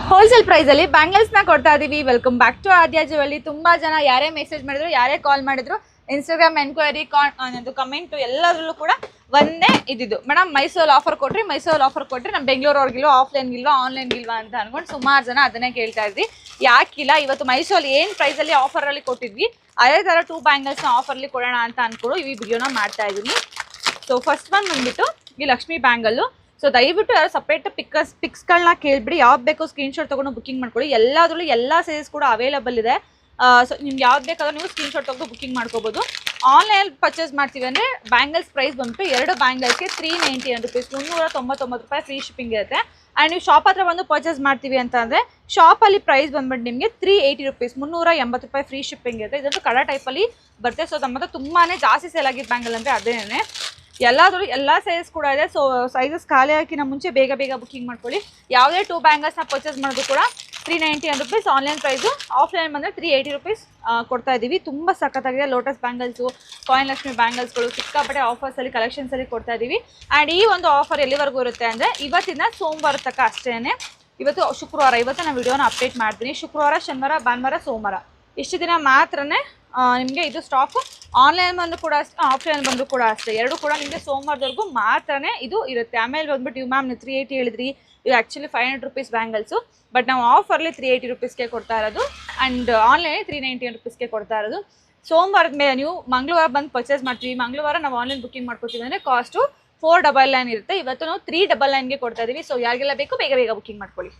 Wholesale price ಅಲ್ಲಿ bangles ನ ಕೊಡ್ತಾ ಇದೀವಿ. Welcome back to Aadya jewellery. ತುಂಬಾ ಜನ ಯಾರೇ ಮೆಸೇಜ್ ಮಾಡಿದ್ರು, ಯಾರೇ ಕಾಲ್ ಮಾಡಿದ್ರು, ಇನ್ಸ್ಟಾಗ್ರಾಮ್ ಎನ್ಕ್ವೈರಿ, ಕಮೆಂಟ್ ಎಲ್ಲದರಲ್ಲೂ ಕೂಡ ಒಂದೇ ಇದ್ದಿದ್ದು, ಮೇಡಮ್ ಮೈಸೂರಲ್ಲಿ ಆಫರ್ ಕೊಟ್ರಿ ನಮ್ಮ ಬೆಂಗಳೂರವ್ರಿಗಿಲ್ವಾ, ಆಫ್ಲೈನ್ಗಿಲ್ವಾ, ಆನ್ಲೈನ್ಗಿಲ್ವಾ ಅಂತ ಅನ್ಕೊಂಡು ಸುಮಾರು ಜನ ಅದನ್ನೇ ಕೇಳ್ತಾ ಇದ್ವಿ. ಯಾಕಿಲ್ಲ, ಇವತ್ತು ಮೈಸೂರಲ್ಲಿ ಏನು ಪ್ರೈಸಲ್ಲಿ ಆಫರಲ್ಲಿ ಕೊಟ್ಟಿದ್ವಿ ಅದೇ ಥರ 2 ಬ್ಯಾಂಗಲ್ಸ್ನ ಆಫರ್ಲಿ ಕೊಡೋಣ ಅಂತ ಅಂದ್ಕೊಂಡು ಈ ವಿಡಿಯೋನ ಮಾಡ್ತಾ ಇದ್ದೀನಿ. ಸೊ ಫಸ್ಟ್ ಒನ್ ಬಂದ್ಬಿಟ್ಟು ಈ ಲಕ್ಷ್ಮಿ ಬ್ಯಾಂಗಲ್ಲು. ಸೊ ದಯವಿಟ್ಟು ಯಾರು ಸಪ್ರೇಟ್ ಪಿಕ್ಸ್ಗಳನ್ನ ಕೇಳ್ಬಿಡಿ, ಯಾವ್ದು ಬೇಕೋ ಸ್ಕ್ರೀನ್ಶಾಟ್ ತೊಗೊಂಡು ಬುಕಿಂಗ್ ಮಾಡ್ಕೊಳ್ಳಿ. ಎಲ್ಲದರಲ್ಲೂ ಎಲ್ಲ ಸೈಜಸ್ ಕೂಡ ಅವೈಲಬಲ್ ಇದೆ. ಸೊ ನಿಮ್ಗೆ ಯಾವ್ದು ಬೇಕಾದ್ರೂ ನೀವು ಸ್ಕ್ರೀನ್ಶಾಟ್ ತೊಗೊಂಡು ಬುಕಿಂಗ್ ಮಾಡ್ಕೋಬೋದು. ಆನ್ಲೈನ್ ಪರ್ಚೇಸ್ ಮಾಡ್ತೀವಿ ಅಂದರೆ ಬ್ಯಾಂಗಲ್ಸ್ ಪ್ರೈಸ್ ಬಂದ್ಬಿಟ್ಟು 2 ಬ್ಯಾಂಗಲ್ಸ್ಗೆ 399 ರುಪೀಸ್, 399 ರೂಪಾಯಿ ಫ್ರೀ ಶಿಪ್ಪಿಂಗ್ ಇರುತ್ತೆ. ಆ್ಯಂಡ್ ನೀವು ಶಾಪ್ ಹತ್ರ ಬಂದು ಪರ್ಚೇಸ್ ಮಾಡ್ತೀವಿ ಅಂತ ಅಂದರೆ ಶಾಪಲ್ಲಿ ಪ್ರೈಸ್ ಬಂದ್ಬಿಟ್ಟು ನಿಮಗೆ 380 ರುಪೀಸ್, 380 ರೂಪಾಯಿ ಫ್ರೀ ಶಿಪ್ಪಿಂಗ್ ಇರುತ್ತೆ. ಇದಂತೂ ಕಡ ಟೈಪಲ್ಲಿ ಬರುತ್ತೆ. ಸೊ ನಮ್ಮ ಹತ್ರ ತುಂಬಾ ಜಾಸ್ತಿ ಸೇಲ್ ಆಗಿದ್ದ ಬ್ಯಾಂಗಲ್ ಅಂದರೆ ಅದೇನೇ. ಎಲ್ಲಾದ್ರೂ ಎಲ್ಲ ಸೈಜಸ್ ಕೂಡ ಇದೆ. ಸೊ ಸೈಜಸ್ ಖಾಲಿ ಹಾಕಿನ ಮುಂಚೆ ಬೇಗ ಬುಕಿಂಗ್ ಮಾಡ್ಕೊಳ್ಳಿ. ಯಾವುದೇ 2 ಬ್ಯಾಂಗಲ್ಸ್ನ ಪರ್ಚೇಸ್ ಮಾಡೋದು ಕೂಡ 391 ರುಪೀಸ್ ಆನ್ಲೈನ್ ಪ್ರೈಸು. ಆಫ್ಲೈನ್ ಬಂದರೆ 380 ರುಪೀಸ್ ಕೊಡ್ತಾ ಇದ್ದೀವಿ. ತುಂಬ ಸಖತ್ತಾಗಿದೆ. ಲೋಟಸ್ ಬ್ಯಾಂಗಲ್ಸು, ಕಾಯಿನ್ ಲಕ್ಷ್ಮಿ ಬ್ಯಾಂಗಲ್ಸ್ಗಳು ಸಿಕ್ಕಾಪಟ್ಟೆ ಆಫರ್ಸಲ್ಲಿ ಕಲೆಕ್ಷನ್ಸಲ್ಲಿ ಕೊಡ್ತಾ ಇದ್ದೀವಿ. ಆ್ಯಂಡ್ ಈ ಒಂದು ಆಫರ್ ಎಲ್ಲಿವರೆಗೂ ಇರುತ್ತೆ ಅಂದರೆ ಇವತ್ತಿನ ಸೋಮವಾರ ತನಕ ಅಷ್ಟೇ. ಇವತ್ತು ಶುಕ್ರವಾರ, ಇವತ್ತು ನಾನು ವಿಡಿಯೋನ ಅಪ್ಡೇಟ್ ಮಾಡ್ತೀನಿ. ಶುಕ್ರವಾರ, ಶನಿವಾರ, ಭಾನುವಾರ, ಸೋಮವಾರ ಇಷ್ಟು ದಿನ ಮಾತ್ರನೇ ನಿಮಗೆ ಇದು ಸ್ಟಾಕು. ಆನ್ಲೈನ್ ಬಂದು ಕೂಡ ಅಷ್ಟೇ, ಆಫ್ಲೈನ್ ಬಂದರೂ ಕೂಡ ಅಷ್ಟೇ. ಎರಡು ಕೂಡ ನಿಮಗೆ ಸೋಮವಾರದವರೆಗೂ ಮಾತ್ರನೇ ಇದು ಇರುತ್ತೆ. ಆಮೇಲೆ ಬಂದ್ಬಿಟ್ಟು ಇವು ಮ್ಯಾಮ್ ನೀವು 380 ಹೇಳಿದ್ರಿ, ಇದು ಆ್ಯಕ್ಚುಲಿ 500 ರುಪೀಸ್ ಬ್ಯಾಂಗಲ್ಸು. ಬಟ್ ನಾವು ಆಫರ್ಲಿ 380 ರುಪೀಸ್ಗೆ ಕೊಡ್ತಾ ಇರೋದು. ಆ್ಯಂಡ್ ಆನ್ಲೈನ್ 391 ರುಪೀಸ್ಗೆ ಕೊಡ್ತಾ ಇರೋದು. ಸೋಮವಾರದ ಮೇಲೆ ನೀವು ಮಂಗಳವಾರ ಬಂದು ಪರ್ಚೇಸ್ ಮಾಡ್ತೀವಿ, ಮಂಗಳವಾರ ನಾವು ಆನ್ಲೈನ್ ಬುಕಿಂಗ್ ಮಾಡ್ಕೊತೀವಿ ಅಂದರೆ ಕಾಸ್ಟು 499 ಇರುತ್ತೆ. ಇವತ್ತು ನಾವು 399ಗೆ ಕೊಡ್ತಾ ಇದ್ದೀವಿ. ಸೊ ಯಾರಿಗೆಲ್ಲ ಬೇಕು ಬೇಗ ಬುಕಿಂಗ್ ಮಾಡ್ಕೊಳ್ಳಿ.